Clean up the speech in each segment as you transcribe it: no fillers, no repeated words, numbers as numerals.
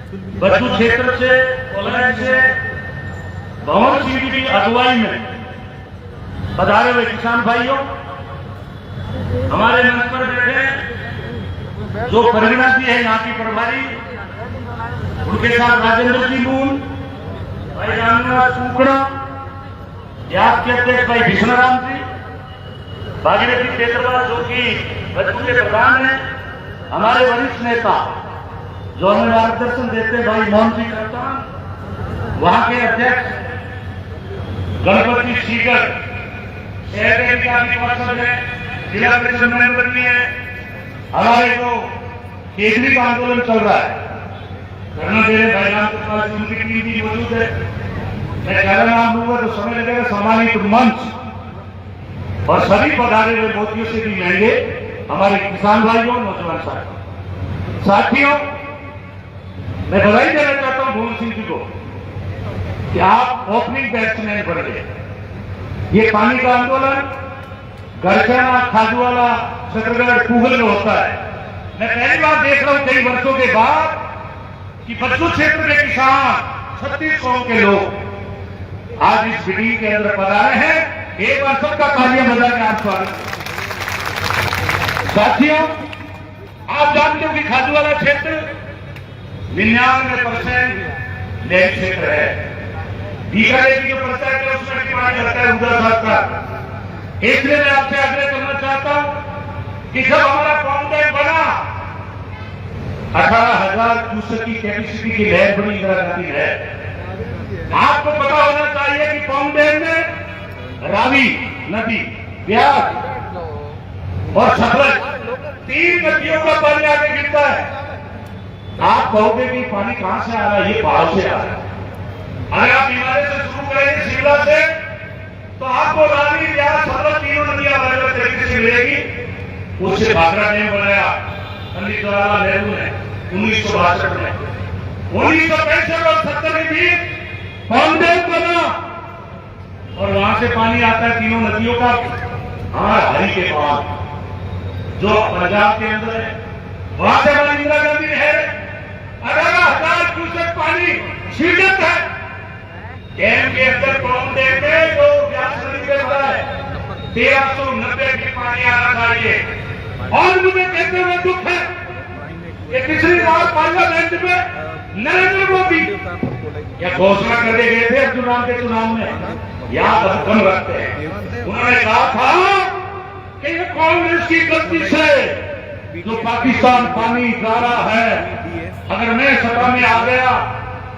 बच्चू क्षेत्र से कॉलेज से भवन सिंह की अगुवाई में पधारे हुए किसान भाइयों, हमारे मंच पर बैठे जो परिगणा जी है यहाँ की प्रभारी, उनके साथ राजेंद्र जी मूल, भाई रामनाथ सुकड़ा, याद के अध्यक्ष भाई विष्णुराम जी, भागीरथी क्षेत्रवाल जो कि बच्चों के प्रधान है, हमारे वरिष्ठ नेता जो हमें मार्गदर्शन देते भाई मोहन जी कप्तान, वहां के अध्यक्ष गणपति सीकर, शहर के विकास पार्षद है, जिला परिषद मेंबर भी है, हमारे जो केजरी का आंदोलन चल रहा है करना दे रहे भाई राम कृपाल उनकी टीम भी मौजूद है। मैं कहना नाम लूंगा तो समय लगेगा। सम्मानित मंच और सभी पधारे हुए मोदियों से भी महंगे हमारे किसान भाइयों, नौजवान साथियों, मैं बधाई देना चाहता हूं भूल सिंह जी को कि आप ओपनिंग बैट्समैन बन गए। ये पानी का आंदोलन गरचना, खाजूवाला, छतरगढ़, पूगल में होता है। मैं पहली बार देख रहा हूं कई वर्षों के बाद कि बच्चू क्षेत्र के किसान 36 कौम के लोग आज इस मीटिंग के अंदर पधारे हैं। एक बार सबका तालियां बजा के आप स्वागत। साथियों, आप जानते हो कि खाजूवाला क्षेत्र 99% नहर क्षेत्र है। बीकानेर की जो पंचायत है उसमें पानी लगता है उधर का। इसलिए मैं आपसे आग्रह करना चाहता हूं कि जब हमारा पौंग डैम बना 18,000 क्यूसेक की कैपेसिटी की नहर बनी इंदिरा गांधी नहर। आपको पता होना चाहिए कि पौंग डैम में रावी नदी, ब्यास और सतलज 3 नदियों का पानी आगे गिरता है। आप कहोगे कि पानी कहां से आ रहा है? ये पहाड़ से आ रहा है। अगर आप हिमालय से शुरू करेंगे शिमला से तो आपको रावी, ब्यास, सतलज तीनों नदियां अलग अलग तरीके से मिलेगी। उससे भाखड़ा डैम बनाया पंडित जवाहरलाल नेहरू ने 1962 में। 1965 और 70 में भी पौंग डैम बना और वहां से पानी आता है तीनों नदियों का हरी के पास जो पंजाब के अंदर है। वहां से हमारी इंदिरा गांधी नहर 18,000 क्यूसेक पानी सीमित है। डैम के अंदर पौंग डैम में जो ब्यास नदी पे भरा है 1390 की पानी आना चाहिए। और मुझे कहते हुए दुख है कि पिछली बार पार्लियामेंट में नरेंद्र मोदी यह घोषणा करके गए थे चुनाव के चुनाव में, याद हम रखते हैं, उन्होंने कहा था कि ये कांग्रेस की गलती से जो पाकिस्तान पानी जा रहा है, अगर मैं सत्ता में आ गया,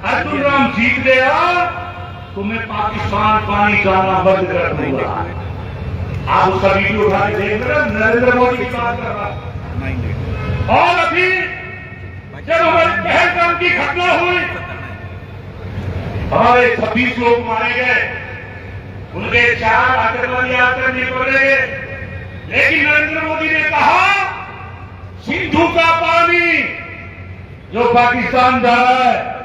अर्जुन राम जीत गया तो मैं पाकिस्तान पानी जाना बंद कर दूंगा। आप उसका वीडियो उठा के देख रहे हैं, नरेंद्र मोदी की बात कर रहा है। और अभी जब हमारे पहलगाम की घटना हुई, हमारे 26 लोग मारे गए, उनके 4 आतंकवादी आकर निकल गए, लेकिन नरेंद्र मोदी ने कहा सिंधु का पानी जो पाकिस्तान जा रहा है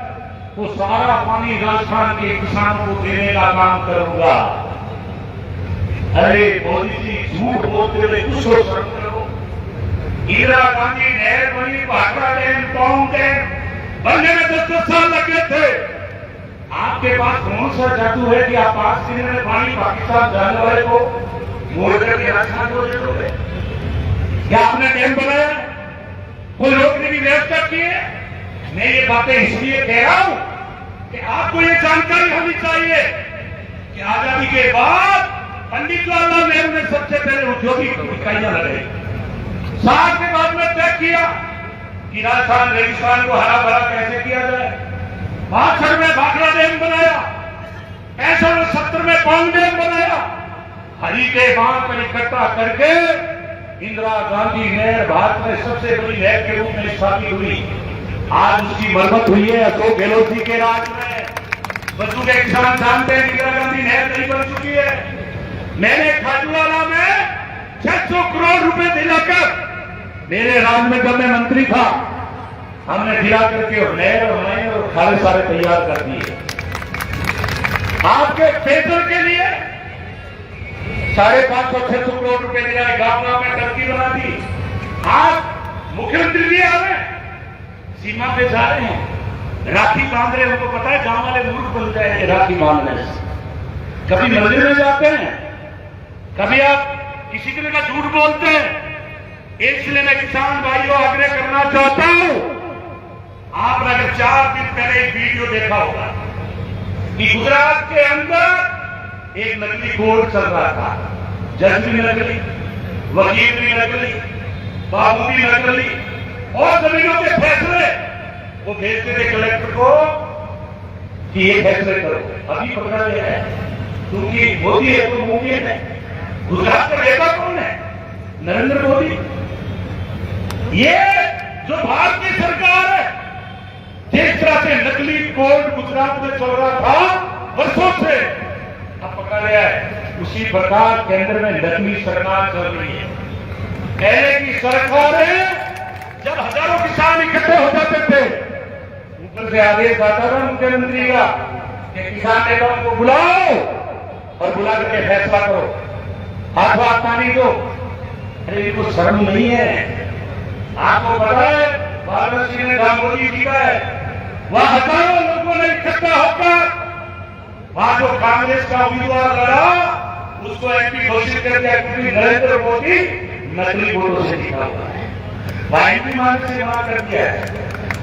वो सारा पानी राजस्थान के किसानों को देने का काम करूंगा। अरे मोदी जी, झूठ बोलते हुए कुछ तो शर्म करो। इंदिरा गांधी नहर बनी, भाखड़ा डैम, पौंग डैम बनने में 10 साल लगे थे। आपके पास कौन सा जादू है कि आप 5 दिन में पानी पाकिस्तान जाने वाले को मोड़ करके राजस्थान को दे दोगे? क्या आपने डैम बनाया? कोई रोकने की व्यवस्था की है? मैं ये बातें इसलिए कह रहा हूं कि आपको ये जानकारी होनी चाहिए कि आजादी के बाद पंडित जवाहरलाल नेहरू ने सबसे पहले औद्योगिक इकाइयां लगाई। 60 के बाद में तय किया कि राजस्थान रेगिस्तान को हरा भरा कैसे किया जाए। 62 में भाखड़ा डैम बनाया, 65 और 70 में पौंग डैम बनाया। हरी के बांध पर इकट्ठा करके इंदिरा गांधी नहर भारत में सबसे बड़ी नहर के रूप में स्थापित हुई। आज उसकी मरम्मत हुई है अशोक गहलोत जी के राज में। बच्चों के किसान जानते हैं इंदिरा गांधी नहर नहीं बन चुकी है। मैंने खाजूवाला में 600 करोड़ रुपए दिलाकर मेरे राज में जब मैं मंत्री था, हमने दिला करके नहर बनाए और खाले सारे तैयार कर दिए। आपके पेट्रोल के लिए 550-600 करोड़ रुपए दिलाए, गांव में टंकी बना दी। आज मुख्यमंत्री जी आ रहे हैं, सीमा पे जा रहे हैं, राखी बांध रहे, उनको पता है गांव वाले मूर्ख बन जाएंगे राखी बांधने से। कभी मंदिर में जाते हैं, कभी आप किसी तरह का झूठ बोलते हैं। इसलिए मैं किसान भाइयों आग्रह करना चाहता हूं, आपने अगर 4 दिन पहले एक वीडियो देखा होगा कि गुजरात के अंदर एक नकली कोर्ट चल रहा था। जज भी नकली, वकील भी नकली, बाबू भी नकली, और जमीनों के फैसले वो भेजते थे कलेक्टर को कि ये फैसले करो। अभी पकड़ा गया है क्योंकि मोदी है तो मुमकिन है। गुजरात का नेता कौन है? नरेंद्र मोदी। ये जो भारतीय सरकार है, जिस तरह से नकली कोर्ट गुजरात में चल रहा था वर्षों से, अब पकड़ा गया है। उसी प्रकार केंद्र में नकली सरकार चल रही है। पहले की सरकारें जब हजारों किसान इकट्ठे हो जाते थे, ऊपर से आदेश आता था मुख्यमंत्री का कि किसान नेताओं को बुलाओ और बुला करके फैसला करो, हाथ हाथ पानी दो। अरे इनको शर्म नहीं है? आपको पता है वाराणसी में दामोदी जी का है, वहां हजारों लोगों ने इकट्ठा होकर वहां जो कांग्रेस का उम्मीदवार लड़ा उसको एमपी घोषित कर दिया क्योंकि नरेंद्र मोदी नकली वोटों से जीता हुआ है। वाइपी मार्ग से वहां कर दिया है।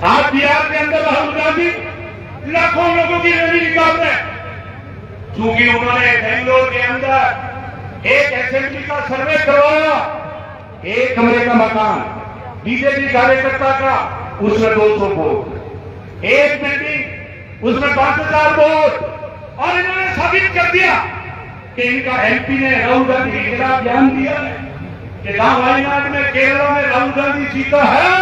आज बिहार के अंदर राहुल गांधी लाखों लोगों की रैली निकाल रहे हैं क्योंकि उन्होंने बेंगलोर के अंदर एक असेंबली का सर्वे करवाया, एक कमरे का मकान बीजेपी कार्यकर्ता का, उसमें 200 वोट, एक बिल्डिंग उसमें 5000 वोट, और इन्होंने साबित कर दिया कि इनका एमपी ने राहुल गांधी के खिलाफ बयान दिया है कि वायनाड में केरला में राहुल गांधी जीता है,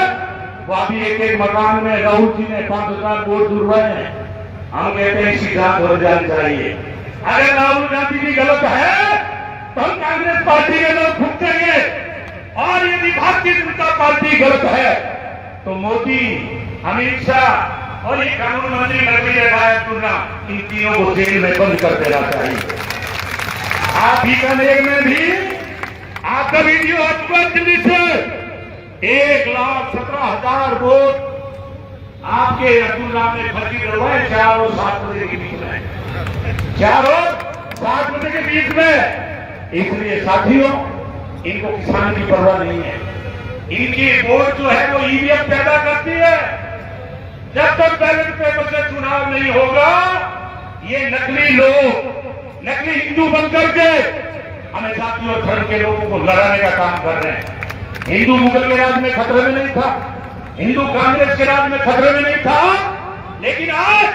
वो अभी एक मकान में राहुल जी ने 5000 वोट जुड़वाए हैं। हम कहते हैं इसकी जांच हो जानी चाहिए। अगर राहुल गांधी जी गलत है तो हम कांग्रेस पार्टी के लोग भुगतेंगे, और यदि भारतीय जनता पार्टी गलत है तो मोदी, अमित शाह और ये कानून मंत्री नरसिम्हा इन तीनों को जेल में बंद कर देना चाहिए। आप बीकानेर में भी आपका वीडियो दिल्ली से 1,17,000 वोट आपके अब्दुल नाम ने फर्जी करवाए 4 और 7 बजे के बीच में, 4 और 7 बजे के बीच में। इसलिए साथियों, इनको किसान की परवाह नहीं है। इनकी वोट जो है वो ईवीएम पैदा करती है। जब तक बैलेट पेपर से चुनाव नहीं होगा, ये नकली लोग, नकली हिंदू बनकर के हमें जाति और धर्म के लोगों को लड़ाने का काम कर रहे हैं। हिंदू मुगल के राज में खतरे में नहीं था, हिंदू कांग्रेस के राज में खतरे में नहीं था, लेकिन आज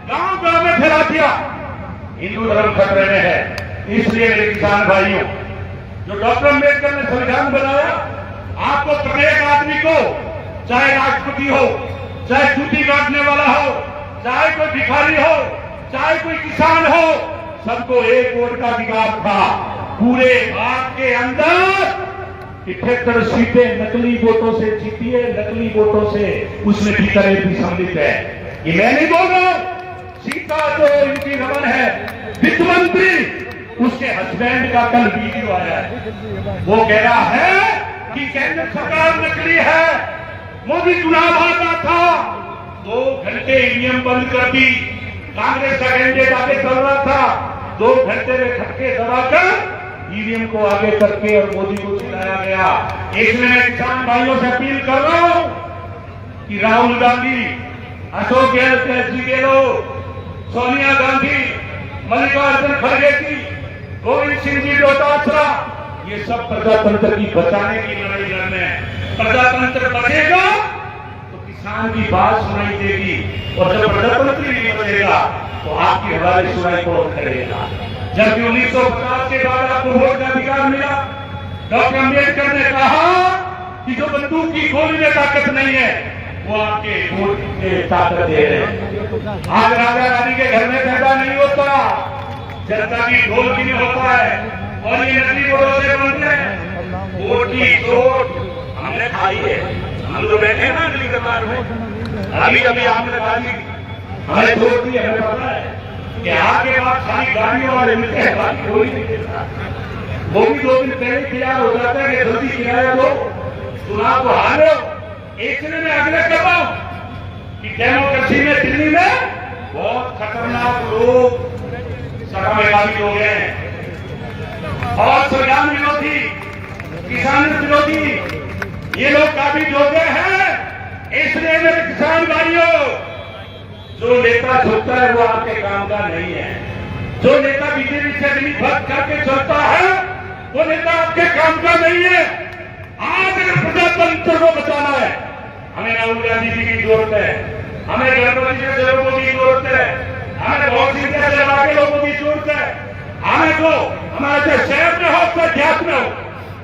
गांव गांव में फैला दिया हिंदू धर्म खतरे में है। इसलिए मेरे किसान भाइयों, जो डॉक्टर अम्बेडकर ने संविधान बनाया, आपको प्रत्येक आदमी को, चाहे राष्ट्रपति हो, चाहे जूती काटने वाला हो, चाहे कोई भिखारी हो, चाहे कोई किसान हो, सबको एक वोट का अधिकार था। पूरे भारत के अंदर 78 सीटें नकली वोटों से जीती है, नकली वोटों से। उसमें भीतर भी सम्मिलित है। ये मैं नहीं बोल रहा हूं, सीता जो इनकी रमन है वित्त मंत्री, उसके हस्बैंड का कल वीडियो आया है, वो कह रहा है कि केंद्र सरकार नकली है। मोदी चुनाव आता था, 2 घंटे ईवीएम बंद कर दी, कांग्रेस का कैंडिडेट आगे चल रहा था, 2 घंटे में खटके दबाकर ईवीएम को आगे करके और मोदी को जिताया गया। इसलिए मैं किसान भाइयों से अपील कर रहा हूं कि राहुल गांधी, अशोक गहलोत, सोनिया गांधी, मल्लिकार्जुन खड़गे जी, गोविंद सिंह जी डोटासरा, ये सब प्रजातंत्र की बचाने की लड़ाई लड़ रहे हैं। प्रजातंत्र बचेगा तो किसान की बात सुनाई देगी, और जब प्रजातंत्र नहीं बचेगा तो आपकी हवाले सुनाई कौन करेगा। जब 1950 के बाद आपको वोट का अधिकार मिला, डॉक्टर अम्बेडकर ने कहा कि जो बंदूक की गोली में ताकत नहीं है, वो आपके वोट की ताकत है। आज राजा रानी के घर में पैदा नहीं होता, जनता की ढोल की में होता है, और ये नकली वोटों से बनते हैं। वोट की चोट हमने खाई है, हम तो बैठे ना अगली कतार में, अभी अभी आपने गाड़ी हमें छोड़ दी। हमें पता है कि आपके पास सारी गाड़ियों वाले मिलते हैं, बाकी कोई नहीं देता। वो भी 2 दिन पहले तैयार हो जाता है कि जल्दी किराया दो, चुनाव को हारो। इसलिए मैं आग्रह कर रहा हूं कि डेमोक्रेसी में दिल्ली में बहुत खतरनाक लोग सगामेवादी लोग हैं और संविधान विरोधी, किसान विरोधी, ये लोग काफी जोगे हैं। इसलिए मेरे किसान भाइयों, जो नेता झुकता है वो आपके काम का नहीं है। जो नेता बीजेपी से दिल्ली भक्त करके चलता है वो नेता आपके काम का नहीं है। आज अगर प्रजातंत्र को बचाना है, हमें राहुल गांधी जी की जरूरत है, हमें गणपति जैसे लोगों की जरूरत है, हमें बहुत सी जैसे के लोगों की जरूरत है, हमें तो हमारे शहर में हो चाहे देहात में हो,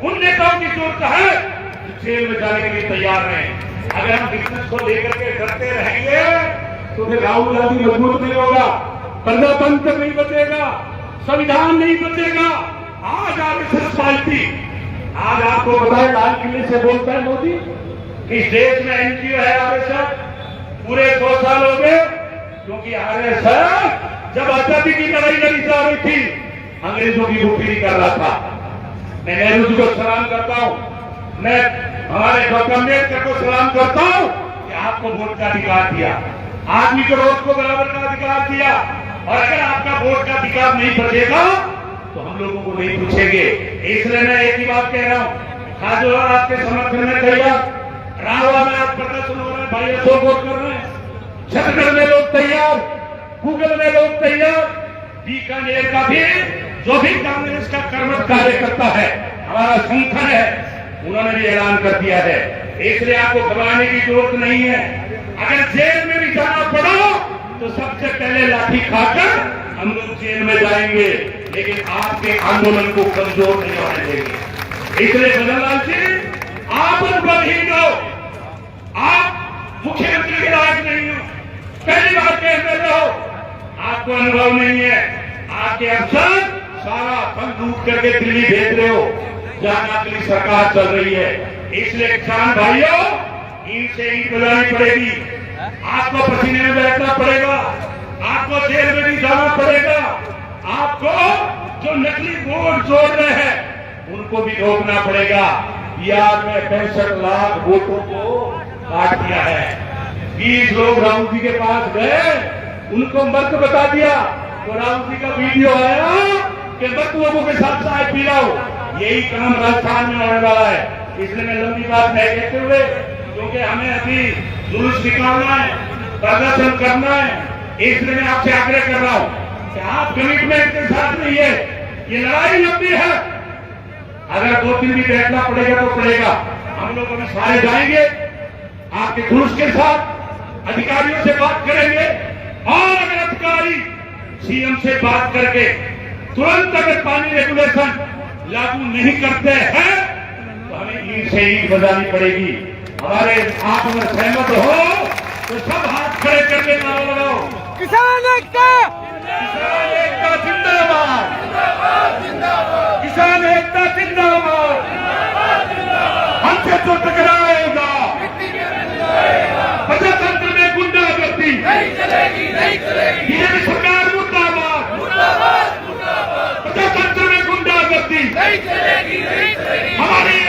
उन नेताओं की जरूरत है जो जेल में जाने के लिए तैयार हैं। अगर हम बिजनेस को लेकर के डरते रहेंगे तो फिर राहुल गांधी मजबूत नहीं होगा, प्रजातंत्र नहीं बचेगा, संविधान नहीं बचेगा। आज आरएसएस पार्टी, आज आपको बताए लाल किले से बोलता है मोदी कि इस देश में एनजीओ है आरएसएस, पूरे 2 साल हो गए, क्योंकि आरएसएस जब आजादी की लड़ाई लड़ी जा रही थी अंग्रेजों की गुप्ती कर रहा था। मैं नेहरू जी को सलाम करता हूं, मैं हमारे डॉक्टर अम्बेडकर को सलाम करता हूं कि आपको वोट का अधिकार दिया, आदमी को वोट को बराबर का अधिकार दिया। और अगर आपका वोट का अधिकार नहीं बचेगा तो हम लोगों को नहीं पूछेंगे। इसलिए मैं एक ही बात कह रहा हूं, खास आपके समर्थन में तैयार, राहुआ में आप प्रदर्शन हो रहे हैं, भाई अशोक वोट कर रहे हैं, छत्तीसगढ़ में लोग तैयार, गूगल में लोग तैयार, बीकानेर का भी जो भी कांग्रेस का कर्मठ कार्यकर्ता है, हमारा संगठन है, उन्होंने भी ऐलान कर दिया है। इसलिए आपको घबराने की जरूरत नहीं है। अगर जेल में भी जाना पड़ा तो सबसे पहले लाठी खाकर हम लोग जेल में जाएंगे, लेकिन आपके आंदोलन को कमजोर नहीं होने देंगे। इसलिए बदनलाल जी, आप अनुभवहीन हो, आप मुख्यमंत्री के लायक नहीं हो, पहली बार के एमएलए हो, आपको अनुभव नहीं है। आपके अफसर सारा फंड लूट करके दिल्ली भेज रहे हो जहां आपकी सरकार चल रही है। इसलिए किसान भाइयों, इनसे ईंट बजानी पड़ेगी, आपको पसीने में बैठना पड़ेगा, आपको जेल में भी जाना पड़ेगा, आपको जो नकली वोट जोड़ रहे हैं उनको भी रोकना पड़ेगा। बिहार में 65 लाख वोटों को काट दिया है। 20 लोग राहुल जी के पास गए, उनको मर्द बता दिया तो राहुल जी का वीडियो आया कि मत लोगों के साथ चाय पी रहा हो। यही काम राजस्थान में होने वाला है। इसलिए मैं लंबी बात नहीं कहते हुए, क्योंकि हमें अभी जुलूस निकालना है, प्रदर्शन करना है, इसलिए मैं आपसे आग्रह कर रहा हूं कि आप कमिटमेंट के साथ रहिए। ये लड़ाई लंबी है, अगर 2 दिन भी बैठना पड़ेगा तो पड़ेगा। हम लोग अभी सारे जाएंगे आपके जुलूस के साथ, अधिकारियों से बात करेंगे, और अगर अधिकारी सीएम से बात करके तुरंत अगर पानी रेगुलेशन लागू नहीं करते हैं तो हमें ईंट से ईंट बजानी पड़ेगी। हमारे आप अगर सहमत हो तो सब हाथ खड़े करके नारा लगाओ, किसान एकता, किसान एकता जिंदाबाद, किसान एकता जिंदाबाद। हमसे जो टकराएगा प्रजातंत्र में गुंडागर्दी नहीं चलेगी, नहीं चलेगी, बीजेपी सरकार मुर्दाबाद, मुर्दाबाद, मुर्दाबाद, प्रजातंत्र में गुंडागर्दी नहीं चलेगी, नहीं चलेगी। हमारी